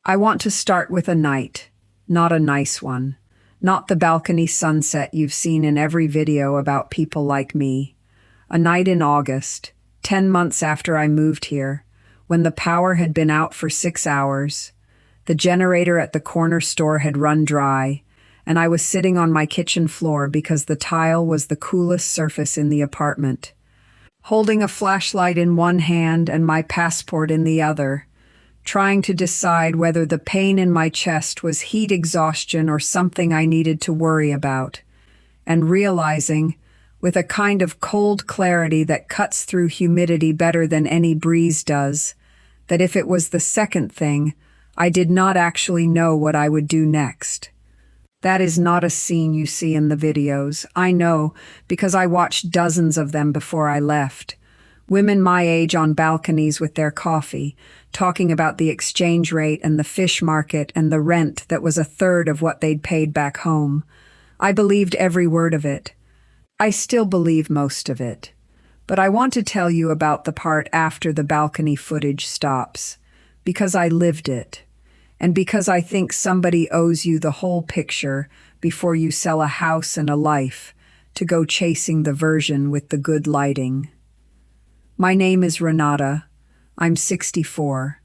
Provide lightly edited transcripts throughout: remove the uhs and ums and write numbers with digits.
I want to start with a night, not a nice one, not the balcony sunset you've seen in every video about people like me. A night in August, 10 months after I moved here, when the power had been out for 6 hours, the generator at the corner store had run dry, and I was sitting on my kitchen floor because the tile was the coolest surface in the apartment, holding a flashlight in one hand and my passport in the other, trying to decide whether the pain in my chest was heat exhaustion or something I needed to worry about, and realizing, with a kind of cold clarity that cuts through humidity better than any breeze does, that if it was the second thing, I did not actually know what I would do next. That is not a scene you see in the videos. I know, because I watched dozens of them before I left. Women my age on balconies with their coffee, talking about the exchange rate and the fish market and the rent that was a third of what they'd paid back home. I believed every word of it. I still believe most of it. But I want to tell you about the part after the balcony footage stops, because I lived it, and because I think somebody owes you the whole picture before you sell a house and a life to go chasing the version with the good lighting. My name is Renata. I'm 64.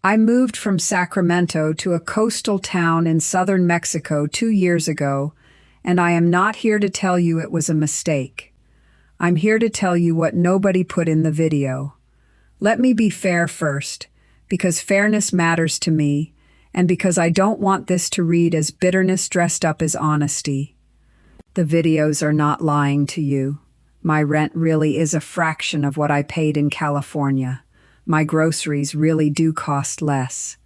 I moved from Sacramento to a coastal town in southern Mexico 2 years ago, and I am not here to tell you it was a mistake. I'm here to tell you what nobody put in the video. Let me be fair first, because fairness matters to me, and because I don't want this to read as bitterness dressed up as honesty. The videos are not lying to you. My rent really is a fraction of what I paid in California. My groceries really do cost less.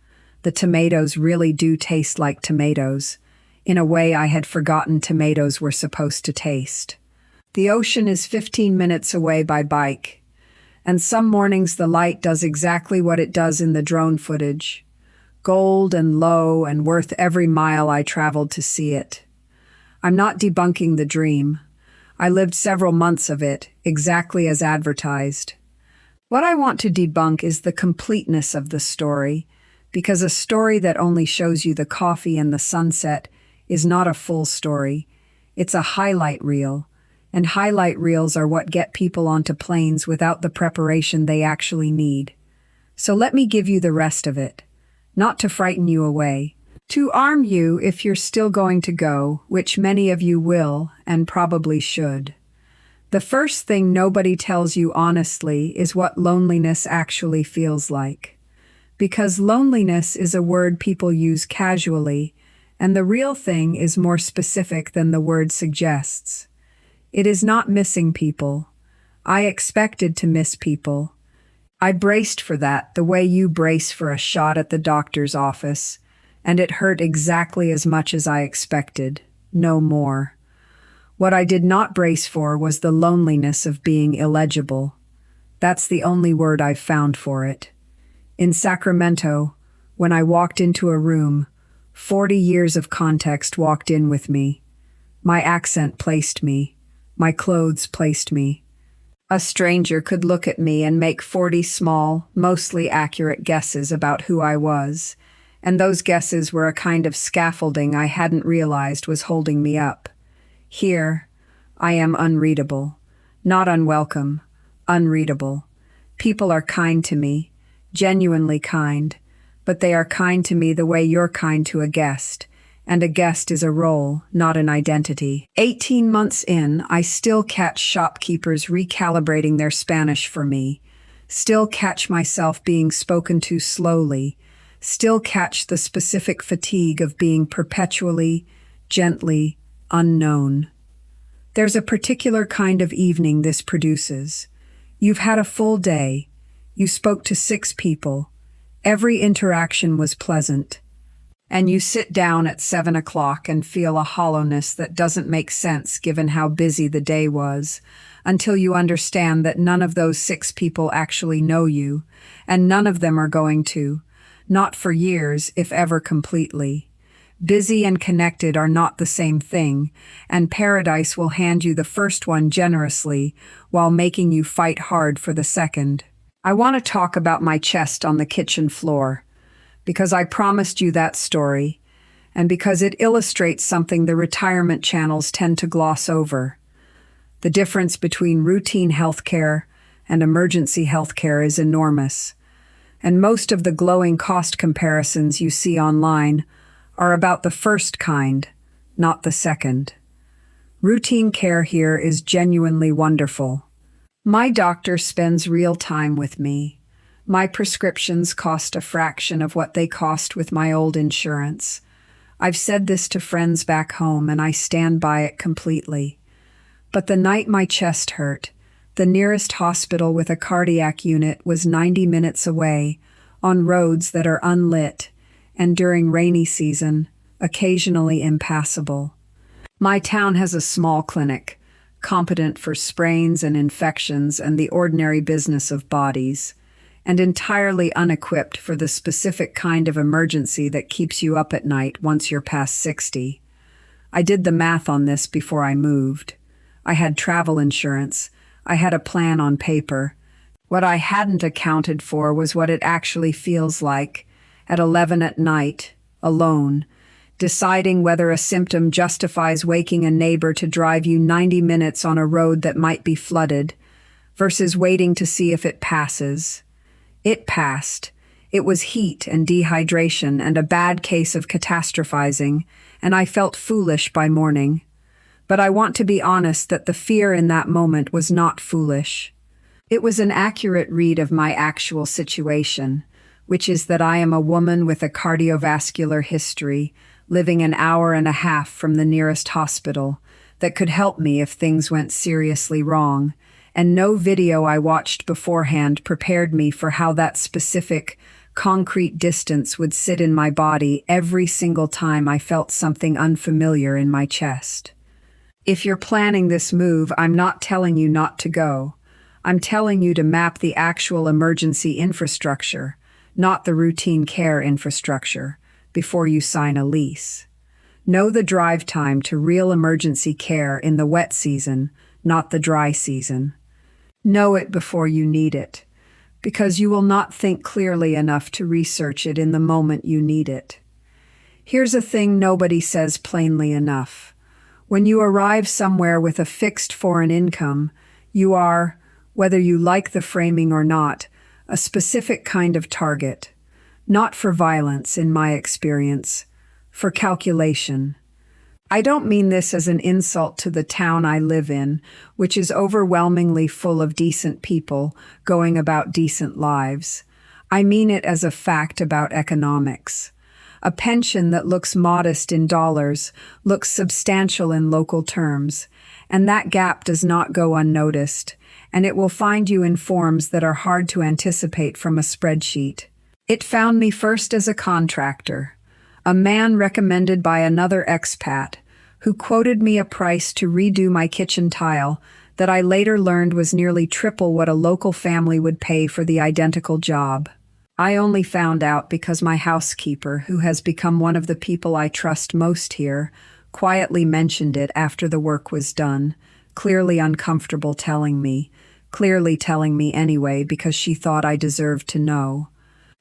The tomatoes really do taste like tomatoes, in a way I had forgotten tomatoes were supposed to taste. The ocean is 15 minutes away by bike, and some mornings the light does exactly what it does in the drone footage. Gold and low and worth every mile I traveled to see it. I'm not debunking the dream. I lived several months of it, exactly as advertised. What I want to debunk is the completeness of the story, because a story that only shows you the coffee and the sunset is not a full story. It's a highlight reel, and highlight reels are what get people onto planes without the preparation they actually need. So let me give you the rest of it, not to frighten you away, to arm you if you're still going to go, which many of you will and probably should. The first thing nobody tells you honestly is what loneliness actually feels like. Because loneliness is a word people use casually, and the real thing is more specific than the word suggests. It is not missing people. I expected to miss people. I braced for that the way you brace for a shot at the doctor's office, and it hurt exactly as much as I expected, no more. What I did not brace for was the loneliness of being illegible. That's the only word I've found for it. In Sacramento, when I walked into a room, 40 years of context walked in with me. My accent placed me. My clothes placed me. A stranger could look at me and make 40 small, mostly accurate guesses about who I was, and those guesses were a kind of scaffolding I hadn't realized was holding me up. Here, I am unreadable, not unwelcome, unreadable. People are kind to me, genuinely kind, but they are kind to me the way you're kind to a guest, and a guest is a role, not an identity. 18 months in, I still catch shopkeepers recalibrating their Spanish for me, still catch myself being spoken to slowly, still catch the specific fatigue of being perpetually, gently, unknown. There's a particular kind of evening this produces. You've had a full day. You spoke to 6 people. Every interaction was pleasant. And you sit down at 7 o'clock and feel a hollowness that doesn't make sense given how busy the day was, until you understand that none of those 6 people actually know you, and none of them are going to, not for years, if ever completely. Busy and connected are not the same thing, and paradise will hand you the first one generously while making you fight hard for the second. I want to talk about my chest on the kitchen floor, because I promised you that story, and because it illustrates something the retirement channels tend to gloss over. The difference between routine healthcare and emergency healthcare is enormous, and most of the glowing cost comparisons you see online are about the first kind, not the second. Routine care here is genuinely wonderful. My doctor spends real time with me. My prescriptions cost a fraction of what they cost with my old insurance. I've said this to friends back home, and I stand by it completely. But the night my chest hurt, the nearest hospital with a cardiac unit was 90 minutes away, on roads that are unlit, and during rainy season, occasionally impassable. My town has a small clinic, competent for sprains and infections and the ordinary business of bodies, and entirely unequipped for the specific kind of emergency that keeps you up at night once you're past 60. I did the math on this before I moved. I had travel insurance. I had a plan on paper. What I hadn't accounted for was what it actually feels like, at 11 at night, alone, deciding whether a symptom justifies waking a neighbor to drive you 90 minutes on a road that might be flooded, versus waiting to see if it passes. It passed. It was heat and dehydration and a bad case of catastrophizing, and I felt foolish by morning. But I want to be honest that the fear in that moment was not foolish. It was an accurate read of my actual situation, which is that I am a woman with a cardiovascular history, living an hour and a half from the nearest hospital, that could help me if things went seriously wrong, and no video I watched beforehand prepared me for how that specific, concrete distance would sit in my body every single time I felt something unfamiliar in my chest. If you're planning this move, I'm not telling you not to go. I'm telling you to map the actual emergency infrastructure, not the routine care infrastructure, before you sign a lease. Know the drive time to real emergency care in the wet season, not the dry season. Know it before you need it, because you will not think clearly enough to research it in the moment you need it. Here's a thing nobody says plainly enough. When you arrive somewhere with a fixed foreign income, you are, whether you like the framing or not, a specific kind of target. Not for violence, in my experience, for calculation. I don't mean this as an insult to the town I live in, which is overwhelmingly full of decent people going about decent lives. I mean it as a fact about economics. A pension that looks modest in dollars looks substantial in local terms, and that gap does not go unnoticed, and it will find you in forms that are hard to anticipate from a spreadsheet. It found me first as a contractor, a man recommended by another expat, who quoted me a price to redo my kitchen tile that I later learned was nearly triple what a local family would pay for the identical job. I only found out because my housekeeper, who has become one of the people I trust most here, quietly mentioned it after the work was done, clearly uncomfortable clearly telling me anyway because she thought I deserved to know.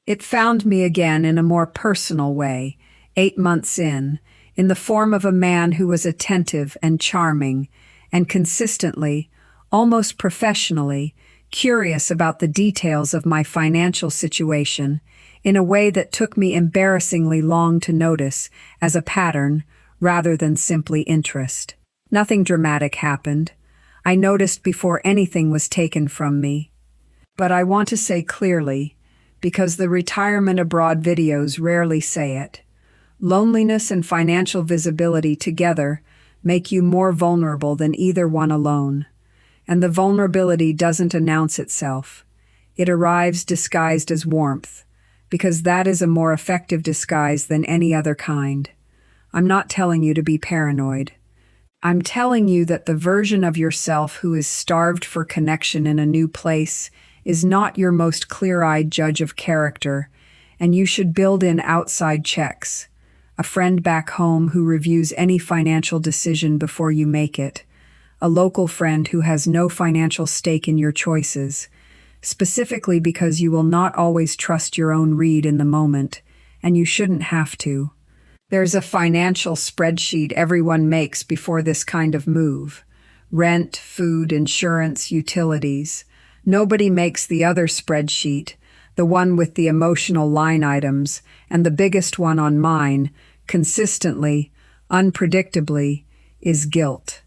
It found me again in a more personal way, 8 months in the form of a man who was attentive and charming, and consistently, almost professionally, curious about the details of my financial situation in a way that took me embarrassingly long to notice as a pattern rather than simply interest. Nothing dramatic happened. I noticed before anything was taken from me. But I want to say clearly, because the retirement abroad videos rarely say it, loneliness and financial visibility together make you more vulnerable than either one alone. And the vulnerability doesn't announce itself. It arrives disguised as warmth, because that is a more effective disguise than any other kind. I'm not telling you to be paranoid. I'm telling you that the version of yourself who is starved for connection in a new place is not your most clear-eyed judge of character, and you should build in outside checks. A friend back home who reviews any financial decision before you make it. A local friend who has no financial stake in your choices, specifically because you will not always trust your own read in the moment, and you shouldn't have to. There's a financial spreadsheet everyone makes before this kind of move. Rent, food, insurance, utilities. Nobody makes the other spreadsheet, the one with the emotional line items, and the biggest one on mine, consistently, unpredictably, is guilt.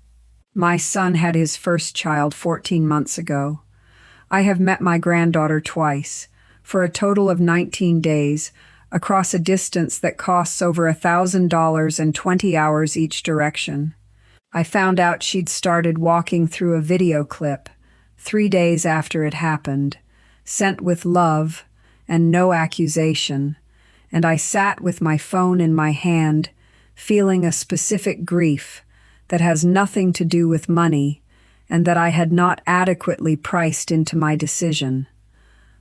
My son had his first child 14 months ago. I have met my granddaughter twice, for a total of 19 days, across a distance that costs over $1,000 and 20 hours each direction. I found out she'd started walking through a video clip 3 days after it happened, sent with love and no accusation, and I sat with my phone in my hand, feeling a specific grief that has nothing to do with money and that I had not adequately priced into my decision.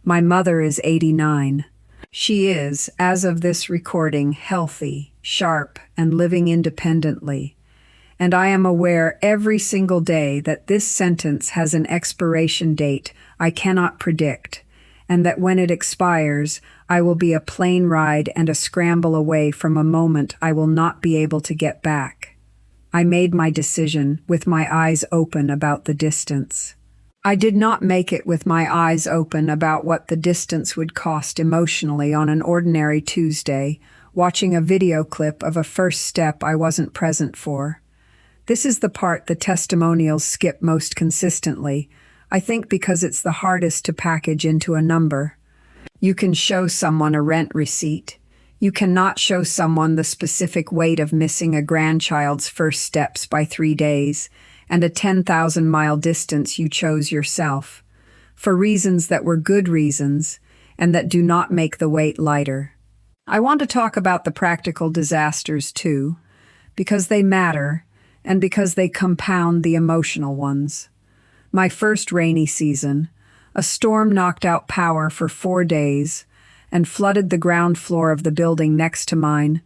My mother is 89. She is, as of this recording, healthy, sharp, and living independently. And I am aware every single day that this sentence has an expiration date I cannot predict, and that when it expires, I will be a plane ride and a scramble away from a moment I will not be able to get back. I made my decision with my eyes open about the distance. I did not make it with my eyes open about what the distance would cost emotionally on an ordinary Tuesday, watching a video clip of a first step I wasn't present for. This is the part the testimonials skip most consistently, I think because it's the hardest to package into a number. You can show someone a rent receipt. You cannot show someone the specific weight of missing a grandchild's first steps by 3 days, and a 10,000-mile distance you chose yourself, for reasons that were good reasons, and that do not make the weight lighter. I want to talk about the practical disasters too, because they matter, and because they compound the emotional ones. My first rainy season, a storm knocked out power for 4 days and flooded the ground floor of the building next to mine,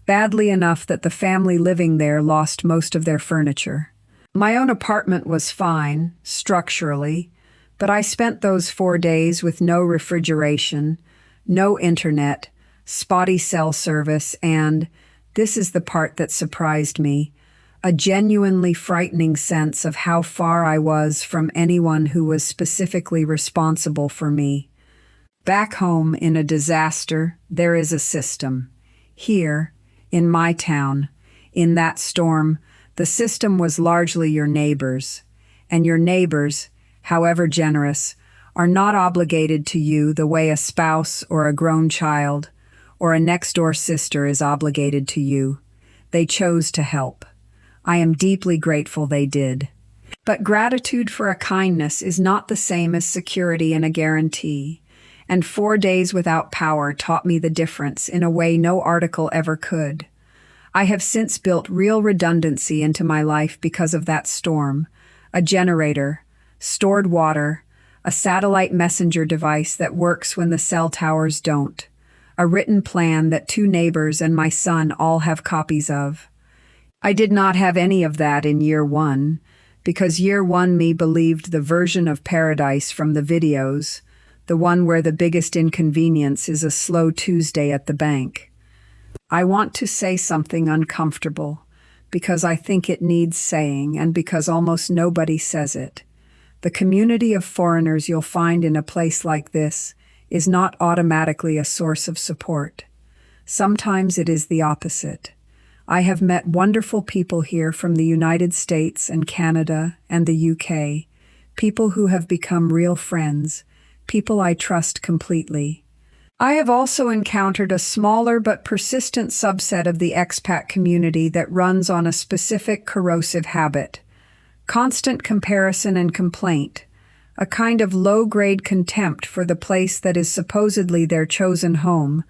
badly enough that the family living there lost most of their furniture. My own apartment was fine, structurally, but I spent those 4 days with no refrigeration, no internet, spotty cell service, and, this is the part that surprised me, a genuinely frightening sense of how far I was from anyone who was specifically responsible for me. Back home in a disaster, there is a system. Here, in my town, in that storm, the system was largely your neighbors, and your neighbors, however generous, are not obligated to you the way a spouse or a grown child or a next-door sister is obligated to you. They chose to help. I am deeply grateful they did. But gratitude for a kindness is not the same as security and a guarantee, and 4 days without power taught me the difference in a way no article ever could. I have since built real redundancy into my life because of that storm, a generator, stored water, a satellite messenger device that works when the cell towers don't, a written plan that 2 neighbors and my son all have copies of. I did not have any of that in year 1, because year 1 me believed the version of paradise from the videos, the one where the biggest inconvenience is a slow Tuesday at the bank. I want to say something uncomfortable, because I think it needs saying and because almost nobody says it. The community of foreigners you'll find in a place like this is not automatically a source of support. Sometimes it is the opposite. I have met wonderful people here from the United States and Canada and the UK, people who have become real friends, people I trust completely. I have also encountered a smaller but persistent subset of the expat community that runs on a specific corrosive habit: constant comparison and complaint, a kind of low-grade contempt for the place that is supposedly their chosen home,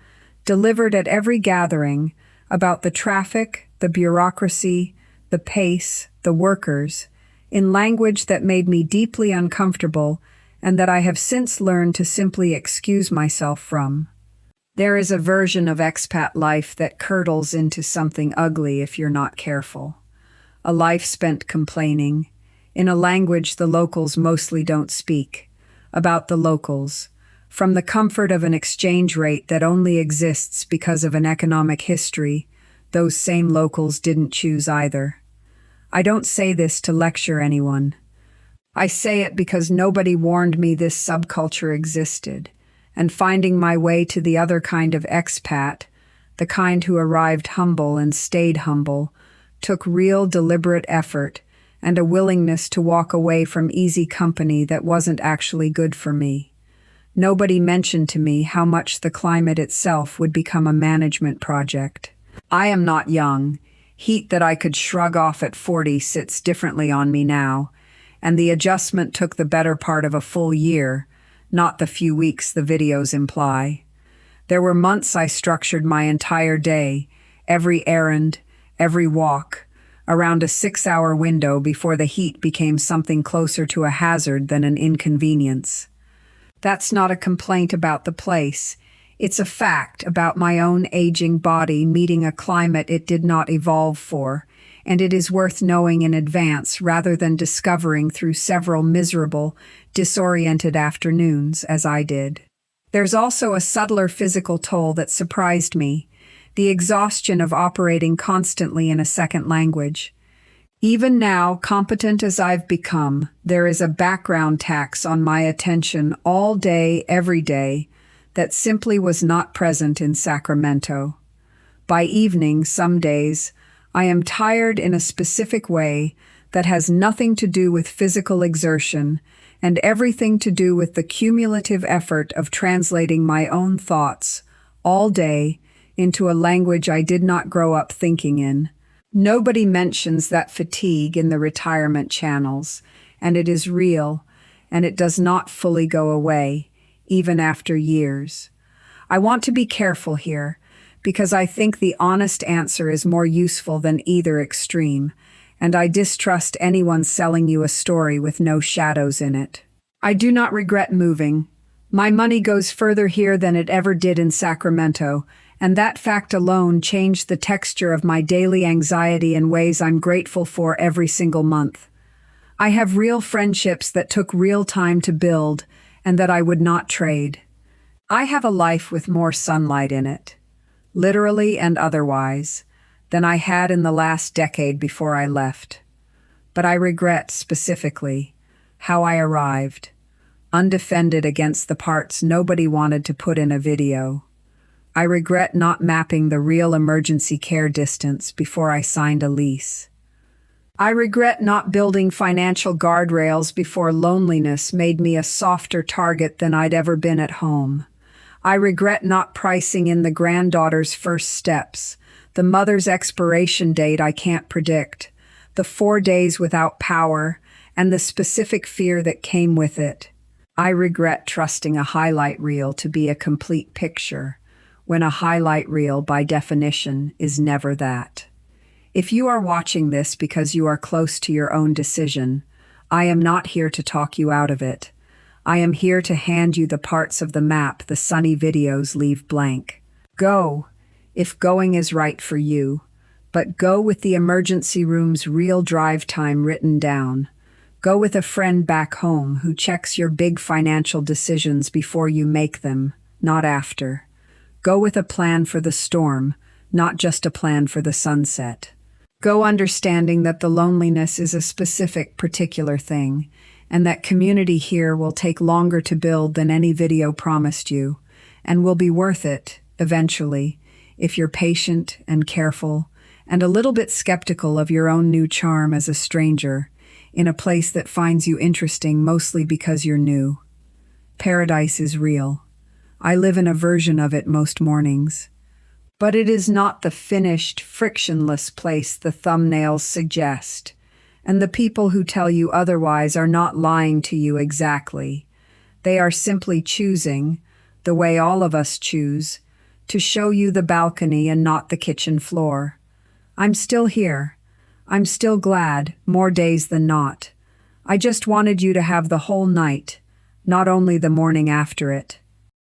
delivered at every gathering, about the traffic, the bureaucracy, the pace, the workers, in language that made me deeply uncomfortable and that I have since learned to simply excuse myself from. There is a version of expat life that curdles into something ugly if you're not careful. A life spent complaining, in a language the locals mostly don't speak, about the locals, From the comfort of an exchange rate that only exists because of an economic history, those same locals didn't choose either. I don't say this to lecture anyone. I say it because nobody warned me this subculture existed, and finding my way to the other kind of expat, the kind who arrived humble and stayed humble, took real deliberate effort and a willingness to walk away from easy company that wasn't actually good for me. Nobody mentioned to me how much the climate itself would become a management project. I am not young. Heat that I could shrug off at 40 sits differently on me now, and the adjustment took the better part of a full year, not the few weeks the videos imply. There were months I structured my entire day, every errand, every walk, around a 6-hour window before the heat became something closer to a hazard than an inconvenience. That's not a complaint about the place. It's a fact about my own aging body meeting a climate it did not evolve for, and it is worth knowing in advance rather than discovering through several miserable, disoriented afternoons, as I did. There's also a subtler physical toll that surprised me, the exhaustion of operating constantly in a second language. Even now, competent as I've become, there is a background tax on my attention all day, every day, that simply was not present in Sacramento. By evening, some days, I am tired in a specific way that has nothing to do with physical exertion and everything to do with the cumulative effort of translating my own thoughts, all day, into a language I did not grow up thinking in. Nobody mentions that fatigue in the retirement channels, and it is real, and it does not fully go away, even after years. I want to be careful here, because I think the honest answer is more useful than either extreme, and I distrust anyone selling you a story with no shadows in it. I do not regret moving. My money goes further here than it ever did in Sacramento, and that fact alone changed the texture of my daily anxiety in ways I'm grateful for every single month. I have real friendships that took real time to build and that I would not trade. I have a life with more sunlight in it, literally and otherwise, than I had in the last decade before I left. But I regret, specifically, how I arrived, undefended against the parts nobody wanted to put in a video. I regret not mapping the real emergency care distance before I signed a lease. I regret not building financial guardrails before loneliness made me a softer target than I'd ever been at home. I regret not pricing in the granddaughter's first steps, the mother's expiration date I can't predict, the 4 days without power, and the specific fear that came with it. I regret trusting a highlight reel to be a complete picture, when a highlight reel, by definition, is never that. If you are watching this because you are close to your own decision, I am not here to talk you out of it. I am here to hand you the parts of the map the sunny videos leave blank. Go, if going is right for you, but go with the emergency room's real drive time written down. Go with a friend back home who checks your big financial decisions before you make them, not after. Go with a plan for the storm, not just a plan for the sunset. Go understanding that the loneliness is a specific, particular thing, and that community here will take longer to build than any video promised you, and will be worth it, eventually, if you're patient and careful, and a little bit skeptical of your own new charm as a stranger, in a place that finds you interesting mostly because you're new. Paradise is real. I live in a version of it most mornings. But it is not the finished, frictionless place the thumbnails suggest, and the people who tell you otherwise are not lying to you exactly. They are simply choosing, the way all of us choose, to show you the balcony and not the kitchen floor. I'm still here. I'm still glad, more days than not. I just wanted you to have the whole night, not only the morning after it.